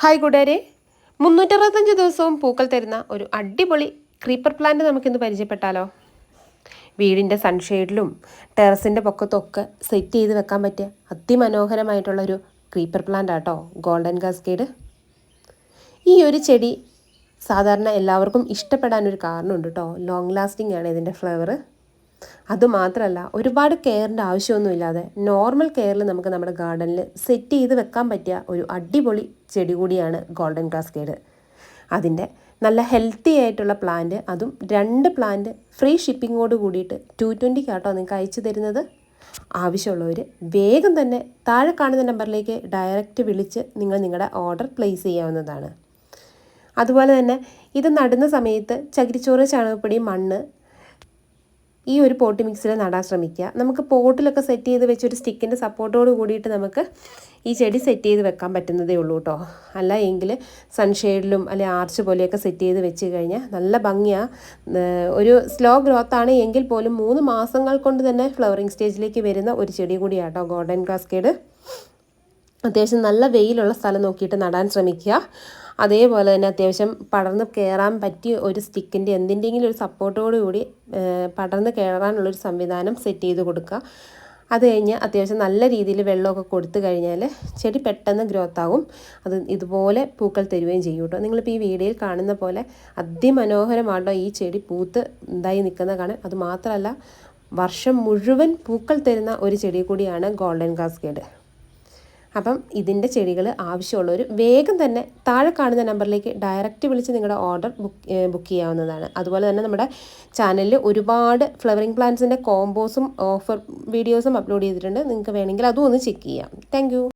Hi കൂട്ടുകാരെ, 365 ദിവസവും പൂക്കൾ തരുന്ന ഒരു അടിപൊളി ക്രീപ്പർ പ്ലാന്റ് നമുക്കിന്ന് പരിചയപ്പെട്ടാലോ. വീടിൻ്റെ സൺഷെയ്ഡിലും ടെറസിൻ്റെ പൊക്കത്തൊക്കെ സെറ്റ് ചെയ്ത് വെക്കാൻ പറ്റിയ അതിമനോഹരമായിട്ടുള്ളൊരു ക്രീപ്പർ പ്ലാന്റ് ആട്ടോ ഗോൾഡൻ കാസ്കേഡ്. ഈ ഒരു ചെടി സാധാരണ എല്ലാവർക്കും ഇഷ്ടപ്പെടാനൊരു കാരണമുണ്ട് കേട്ടോ. ലോങ് ലാസ്റ്റിംഗ് ആണ് ഇതിൻ്റെ ഫ്ലവർ. അതുമാത്രമല്ല, ഒരുപാട് കെയറിൻ്റെ ആവശ്യമൊന്നുമില്ലാതെ നോർമൽ കെയറിൽ നമുക്ക് നമ്മുടെ ഗാർഡനിൽ സെറ്റ് ചെയ്ത് വെക്കാൻ പറ്റിയ ഒരു അടിപൊളി ചെടി കൂടിയാണ് ഗോൾഡൻ കാസ്കേഡ്. അതിൻ്റെ നല്ല ഹെൽത്തി ആയിട്ടുള്ള പ്ലാന്റ്, അതും 2 പ്ലാന്റ് ഫ്രീ ഷിപ്പിങ്ങോട് കൂടിയിട്ട് 220 കാട്ടോ നിങ്ങൾക്ക് അയച്ചു തരുന്നത്. ആവശ്യമുള്ളവർ വേഗം തന്നെ താഴെ കാണുന്ന നമ്പറിലേക്ക് ഡയറക്റ്റ് വിളിച്ച് നിങ്ങളുടെ ഓർഡർ പ്ലേസ് ചെയ്യാവുന്നതാണ്. അതുപോലെ തന്നെ ഇത് നടുന്ന സമയത്ത് ചകിരിച്ചോറ്, ചാണകപ്പൊടി, മണ്ണ് ഈ ഒരു പോട്ട് മിക്സിൽ നടാൻ ശ്രമിക്കുക. നമുക്ക് പോട്ടിലൊക്കെ സെറ്റ് ചെയ്ത് വെച്ചൊരു സ്റ്റിക്കിൻ്റെ സപ്പോർട്ടോട് കൂടിയിട്ട് നമുക്ക് ഈ ചെടി സെറ്റ് ചെയ്ത് വെക്കാൻ പറ്റുന്നതേ ഉള്ളൂ കേട്ടോ. അല്ല എങ്കിൽ സൺഷെയ്ഡിലും അല്ലെങ്കിൽ ആർച്ച് പോലെയൊക്കെ സെറ്റ് ചെയ്ത് വെച്ച് കഴിഞ്ഞാൽ നല്ല ഭംഗിയാണ്. ഒരു സ്ലോ ഗ്രോത്താണ് എങ്കിൽ പോലും 3 മാസങ്ങൾ കൊണ്ട് തന്നെ ഫ്ലവറിങ് സ്റ്റേജിലേക്ക് വരുന്ന ഒരു ചെടി കൂടിയാട്ടോ ഗോൾഡൻ കാസ്കേഡ്. അത്യാവശ്യം നല്ല വെയിലുള്ള സ്ഥലം നോക്കിയിട്ട് നടാൻ ശ്രമിക്കുക. അതേപോലെ തന്നെ അത്യാവശ്യം പടർന്ന് കയറാൻ പറ്റിയ ഒരു സ്റ്റിക്കിൻ്റെ എന്തിൻ്റെങ്കിലും ഒരു സപ്പോർട്ടോടു കൂടി പടർന്ന് കയറാനുള്ളൊരു സംവിധാനം സെറ്റ് ചെയ്ത് കൊടുക്കുക. അത് കഴിഞ്ഞ് അത്യാവശ്യം നല്ല രീതിയിൽ വെള്ളമൊക്കെ കൊടുത്തു കഴിഞ്ഞാൽ ചെടി പെട്ടെന്ന് ഗ്രോത്ത് ആകും. അത് ഇതുപോലെ പൂക്കൾ തരുകയും ചെയ്യും കേട്ടോ. നിങ്ങളിപ്പോൾ ഈ വീഡിയോയിൽ കാണുന്ന പോലെ അതിമനോഹരമാട്ടോ ഈ ചെടി പൂത്ത് ഇതായി നിൽക്കുന്ന കാണാൻ. അതുമാത്രമല്ല, വർഷം മുഴുവൻ പൂക്കൾ തരുന്ന ഒരു ചെടി കൂടിയാണ് ഗോൾഡൻ കാസ്കേഡ്. അപ്പം ഇതിൻ്റെ ചെടികൾ ആവശ്യമുള്ളവർ വേഗം തന്നെ താഴെ കാണുന്ന നമ്പറിലേക്ക് ഡയറക്റ്റ് വിളിച്ച് നിങ്ങളുടെ ഓർഡർ ബുക്ക് ചെയ്യാവുന്നതാണ്. അതുപോലെ തന്നെ നമ്മുടെ ചാനലിൽ ഒരുപാട് ഫ്ലവറിങ് പ്ലാന്റ്സിൻ്റെ കോംബോസും ഓഫർ വീഡിയോസും അപ്ലോഡ് ചെയ്തിട്ടുണ്ട്. നിങ്ങൾക്ക് വേണമെങ്കിൽ അതും ഒന്ന് ചെക്ക് ചെയ്യാം. താങ്ക്